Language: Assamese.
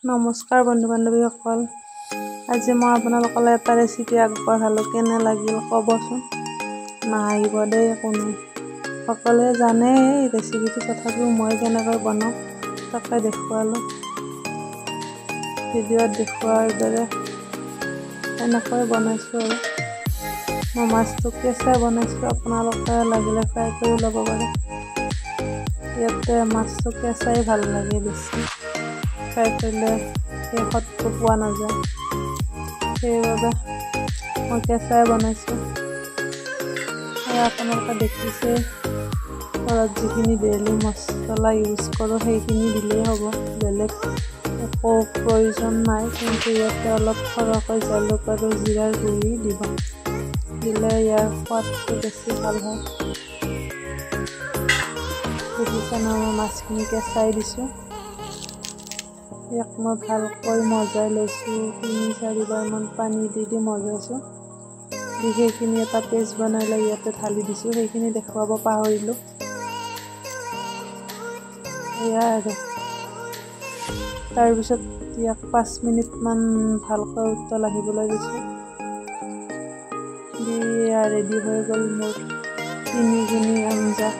নমস্কাৰ বন্ধু বান্ধৱীসকল, আজি মই আপোনালোকলৈ এটা ৰেচিপি আগবঢ়ালোঁ। কেনে লাগিল ক'বচোন। নাহিব দেই কোনো, সকলোৱে জানে এই ৰেচিপিটো, তথাপিও মই কেনেকৈ বনাওঁ তাকে দেখুৱালোঁ। ভিডিঅ'ত দেখুৱাৰ দৰে এনেকৈ বনাইছোঁ আৰু মই মাছটো কেঁচাই বনাইছোঁ। আপোনালোকে লাগিলে ফ্ৰাই কৰি ল'ব পাৰে। ইয়াতে মাছটো কেঁচাই ভাল লাগে বেছি, ফ্ৰাই কৰিলে সেই সোৱাদটো পোৱা নাযায়। সেইবাবে মই কেঁচাই বনাইছোঁ। আপোনালোকে দেখিছে ঘৰত যিখিনি ডেইলি মছলা ইউজ কৰোঁ সেইখিনি দিলেই হ'ব, বেলেগ একো প্ৰয়োজন নাই। কিন্তু ইয়াতে অলপ সৰহকৈ জালুক আৰু জিৰাৰ গুড়ি দিব, দিলে ইয়াৰ সোৱাদটো বেছি ভাল হয়। দেখিছে ন, মই মাছখিনি কেঁচাই দিছোঁ। ইয়াক মই ভালকৈ মজাই লৈছোঁ, 3-4 বাৰমান পানী দি মজাইছোঁ। দি সেইখিনি এটা পেষ্ট বনাই লৈ ইয়াতে ঢালি দিছোঁ। সেইখিনি দেখুৱাব পাহৰিলোঁ। এয়া আৰু তাৰপিছত ইয়াক 5 মিনিটমান ভালকৈ উতল আহিবলৈ দিছোঁ। দি ৰেডি হৈ গ'ল মোৰ 3 গুণী আঞ্জা।